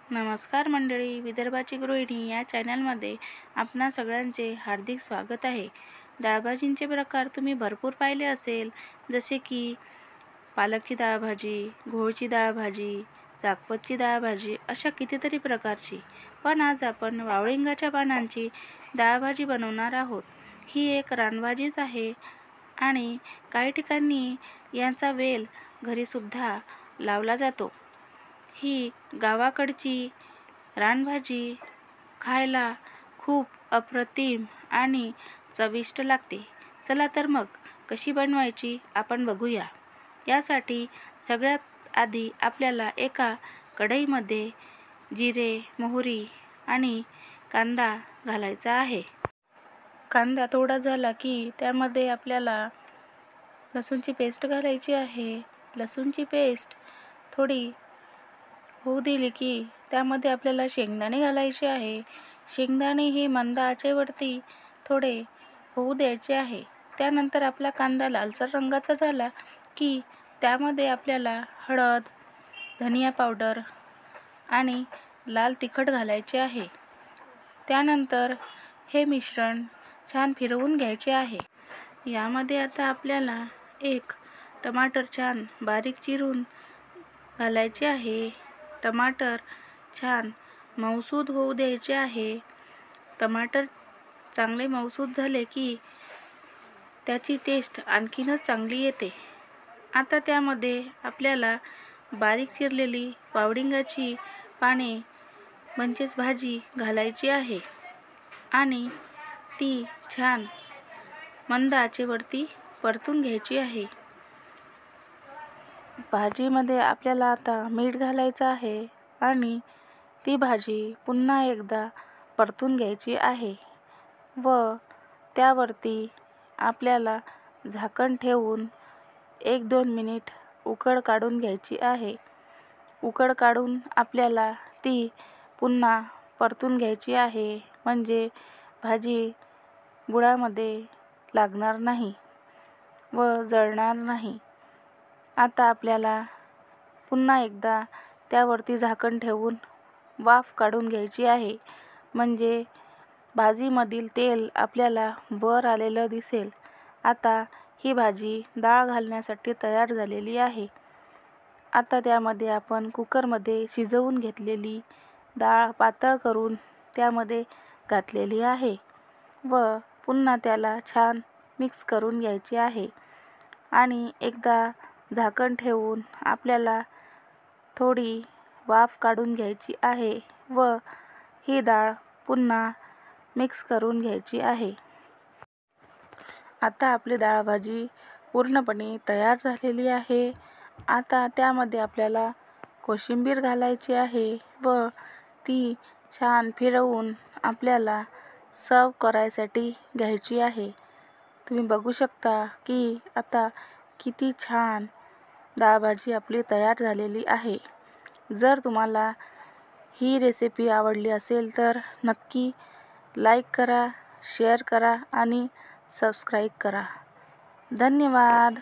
नमस्कार मंडळी, विदर्भाची गृहिणी या चॅनलमध्ये आपणा सगळ्यांचे हार्दिक स्वागत आहे। डाळभाजींचे प्रकार तुम्ही भरपूर पाहिले असेल, जसे की पालकची डाळभाजी, घोळची डाळभाजी, जागपतची डाळभाजी, अशा कितीतरी प्रकारची। पण आज आपण वावळिंगाच्या पानांची डाळभाजी बनवणार आहोत। ही एक रानभाजीच आहे आणि काही ठिकाणी यांचा वेल घरी सुद्धा लावला जातो। ही गावाकडची रानभाजी खायला खूप अप्रतिम आणि चविष्ट लागते। चला तर मग कशी बनवायची आपण बघूया। यासाठी सगळ्यात आधी आपल्याला एका कढईमध्ये जिरे, मोहरी आणि कांदा घालायचा आहे। कांदा थोडा झाला की त्यामध्ये आपल्याला लसूणची पेस्ट घालायची आहे। लसूणची पेस्ट थोडी होऊ दिली की त्यामध्ये आपल्याला शेंगदाणे घालायचे आहे। शेंगदाणे हे मंद आचेवरती थोडे होऊ द्यायचे आहे। त्यानंतर आपला कांदा लालसर रंगाचा झाला की त्यामध्ये आपल्याला हळद, धनिया पावडर आणि लाल तिखट घालायचे आहे। त्यानंतर हे मिश्रण छान फिरवून घ्यायचे आहे। यामध्ये आता आपल्याला एक टमाटर छान बारीक चिरून घालायचे आहे। टमाटर छान मऊसूद होऊ द्यायचे आहे। टमाटर चांगले मऊसूद झाले की त्याची टेस्ट आणखीनच चांगली येते। आता त्यामध्ये आपल्याला बारीक चिरलेली वावळिंगाची पाने म्हणजेच भाजी घालायची आहे आणि ती छान मंद आचेवरती परतून घ्यायची आहे। भाजीमध्ये आपल्याला आता मीठ घालायचं आहे आणि ती भाजी पुन्हा एकदा परतून घ्यायची आहे व त्यावरती आपल्याला झाकण ठेवून 1-2 मिनिट उकळ काढून घ्यायची आहे। उकळ काढून आपल्याला ती पुन्हा परतून घ्यायची आहे, म्हणजे भाजी बुडामध्ये लागणार नाही व जळणार नाही। आता आपल्याला पुन्हा एकदा त्यावरती झाकण ठेवून वाफ काढून घ्यायची आहे, म्हणजे भाजीमधील तेल आपल्याला वर आलेलं दिसेल। आता ही भाजी डाळ घालण्यासाठी तयार झालेली आहे। आता त्यामध्ये आपण कुकरमध्ये शिजवून घेतलेली डाळ पातळ करून त्यामध्ये घातलेली आहे व पुन्हा त्याला छान मिक्स करून घ्यायचे आहे आणि एकदा झाकण ठेवून आपल्याला थोडी वाफ काढून घ्यायची आहे व ही डाळ पुन्हा मिक्स करून घ्यायची आहे। आता आपली डाळभाजी पूर्णपणे तयार झालेली आहे। आता त्यामध्ये आपल्याला कोशिंबीर घालायची आहे व ती छान फिरवून आपल्याला सर्व करायसाठी घ्यायची आहे। तुम्ही बघू शकता की आता किती छान डाळभाजी आपली तयार झालेली आहे। जर तुम्हाला ही रेसिपी आवडली असेल तर नक्की लाईक करा, शेअर करा आणि सबस्क्राईब करा। धन्यवाद।